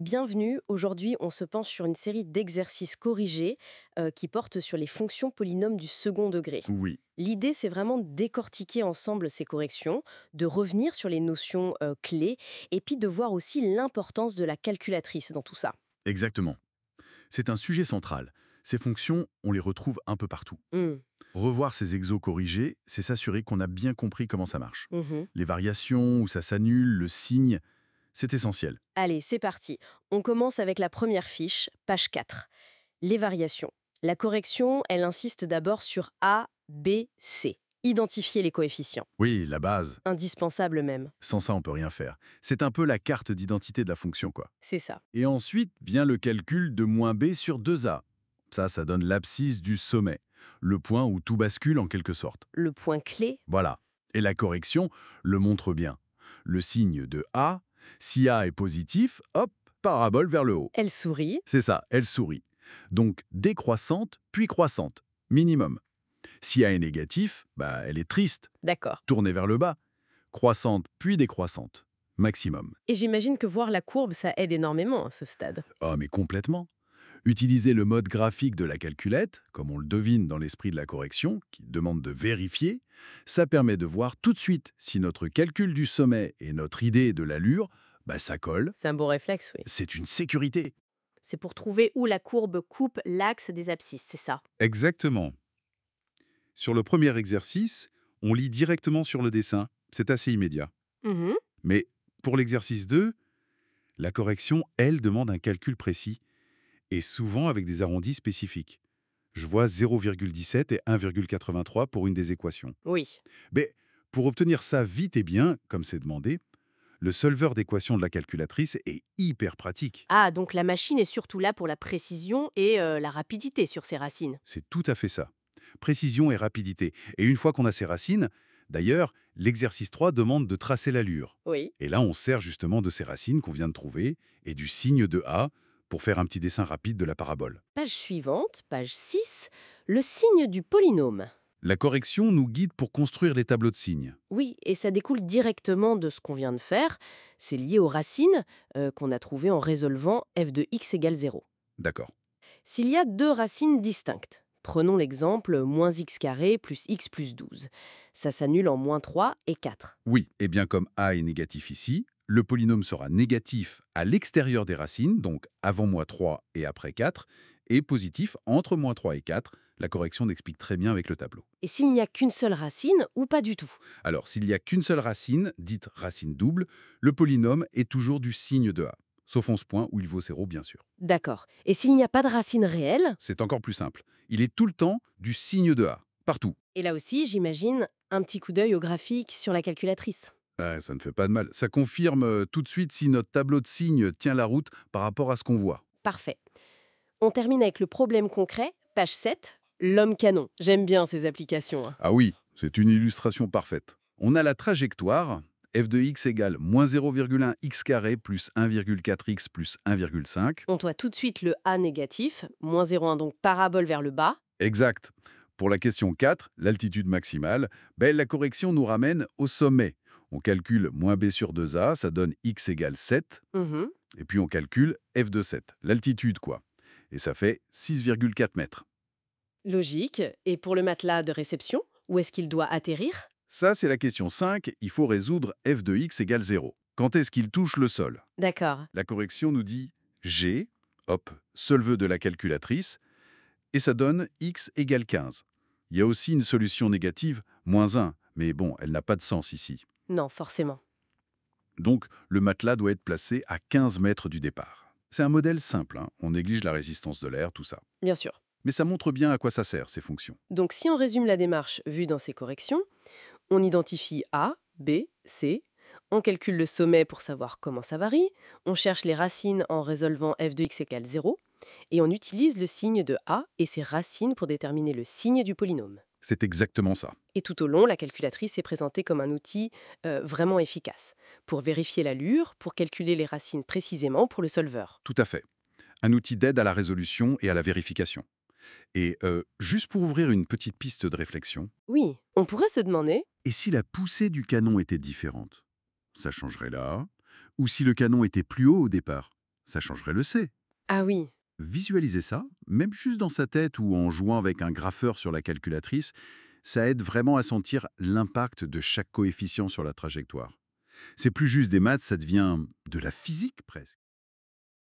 Bienvenue, aujourd'hui on se penche sur une série d'exercices corrigés qui portent sur les fonctions polynômes du second degré. Oui, L'idée c'est vraiment de décortiquer ensemble ces corrections, de revenir sur les notions clés et puis de voir aussi l'importance de la calculatrice dans tout ça. exactement. C'est un sujet central. Ces fonctions, on les retrouve un peu partout. Hmm, Revoir ces exos corrigés, c'est s'assurer qu'on a bien compris comment ça marche. mhm. Les variations, où ça s'annule, le signe, c'est essentiel. Allez, c'est parti. On commence avec la première fiche, page 4. Les variations. La correction, elle insiste d'abord sur A, B, C. Identifier les coefficients. Oui, la base. Indispensable même. Sans ça, on peut rien faire. C'est un peu la carte d'identité de la fonction, quoi. C'est ça. Et ensuite vient le calcul de moins b sur 2a. Ça donne l'abscisse du sommet, le point où tout bascule en quelque sorte. Le point clé. Voilà. Et la correction le montre bien. Le signe de A, si A est positif, hop, parabole vers le haut. Elle sourit. C'est ça, elle sourit. Donc décroissante, puis croissante, minimum. Si A est négatif, bah elle est triste, D'accord. tournée vers le bas. Croissante, puis décroissante, maximum. Et j'imagine que voir la courbe, ça aide énormément à ce stade. Oh mais complètement. Utiliser le mode graphique de la calculette, comme on le devine dans l'esprit de la correction, qui demande de vérifier, ça permet de voir tout de suite si notre calcul du sommet et notre idée de l'allure, bah ça colle. C'est un beau réflexe, oui. C'est une sécurité. C'est pour trouver où la courbe coupe l'axe des abscisses, c'est ça. Exactement. Sur le premier exercice, on lit directement sur le dessin. C'est assez immédiat. Mhm. Mais pour l'exercice 2, la correction, elle, demande un calcul précis, et souvent avec des arrondis spécifiques. Je vois 0,17 et 1,83 pour une des équations. Oui. Mais pour obtenir ça vite et bien, comme c'est demandé, le solveur d'équations de la calculatrice est hyper pratique. Ah, donc la machine est surtout là pour la précision et la rapidité sur ses racines. C'est tout à fait ça. Précision et rapidité. Et une fois qu'on a ces racines, d'ailleurs, l'exercice 3 demande de tracer l'allure. Oui. Et là, on sert justement de ces racines qu'on vient de trouver et du signe de A pour faire un petit dessin rapide de la parabole. Page suivante, page 6. Le signe du polynôme. La correction nous guide pour construire les tableaux de signes. Oui, et ça découle directement de ce qu'on vient de faire. C'est lié aux racines qu'on a trouvées en résolvant f de x égale 0. D'accord. S'il y a deux racines distinctes, prenons l'exemple moins x carré plus x plus 12. Ça s'annule en moins 3 et 4. Oui, et bien comme A est négatif ici, le polynôme sera négatif à l'extérieur des racines, donc avant -3 et après 4, et positif entre -3 et 4. La correction l'explique très bien avec le tableau. Et s'il n'y a qu'une seule racine ou pas du tout? Alors, s'il n'y a qu'une seule racine, dite racine double, le polynôme est toujours du signe de A, sauf en ce point où il vaut 0, bien sûr. D'accord. Et s'il n'y a pas de racine réelle? C'est encore plus simple. Il est tout le temps du signe de A, partout. Et là aussi, j'imagine un petit coup d'œil au graphique sur la calculatrice. Ça ne fait pas de mal. Ça confirme tout de suite si notre tableau de signes tient la route par rapport à ce qu'on voit. Parfait. On termine avec le problème concret, page 7, l'homme canon. J'aime bien ces applications, hein. Ah oui, c'est une illustration parfaite. On a la trajectoire, f de x égale moins 0,1 x carré plus 1,4x plus 1,5. On voit tout de suite le A négatif, moins 0,1 donc parabole vers le bas. Exact. Pour la question 4, l'altitude maximale, la correction nous ramène au sommet. On calcule moins b sur 2a, ça donne x égale 7. Mhm. Et puis on calcule f de 7, l'altitude quoi. Et ça fait 6,4 mètres. Logique. Et pour le matelas de réception, où est-ce qu'il doit atterrir? Ça, c'est la question 5. Il faut résoudre f de x égale 0. Quand est-ce qu'il touche le sol? D'accord. La correction nous dit g, hop, solveux de la calculatrice, et ça donne x égale 15. Il y a aussi une solution négative, moins 1, mais bon, elle n'a pas de sens ici. Non, forcément. Donc, le matelas doit être placé à 15 mètres du départ. C'est un modèle simple, hein, on néglige la résistance de l'air, tout ça. Bien sûr. Mais ça montre bien à quoi ça sert, ces fonctions. Donc si on résume la démarche vue dans ces corrections, on identifie A, B, C, on calcule le sommet pour savoir comment ça varie, on cherche les racines en résolvant f de x égale 0, et on utilise le signe de A et ses racines pour déterminer le signe du polynôme. C'est exactement ça. Et tout au long, la calculatrice est présentée comme un outil vraiment efficace, pour vérifier l'allure, pour calculer les racines précisément pour le solveur. Tout à fait. Un outil d'aide à la résolution et à la vérification. Et juste pour ouvrir une petite piste de réflexion, Oui, on pourrait se demander, et si la poussée du canon était différente? Ça changerait là. Ou si le canon était plus haut au départ? ça changerait le C. Ah oui, Visualiser ça, même juste dans sa tête ou en jouant avec un graffeur sur la calculatrice, ça aide vraiment à sentir l'impact de chaque coefficient sur la trajectoire. C'est plus juste des maths, ça devient de la physique presque.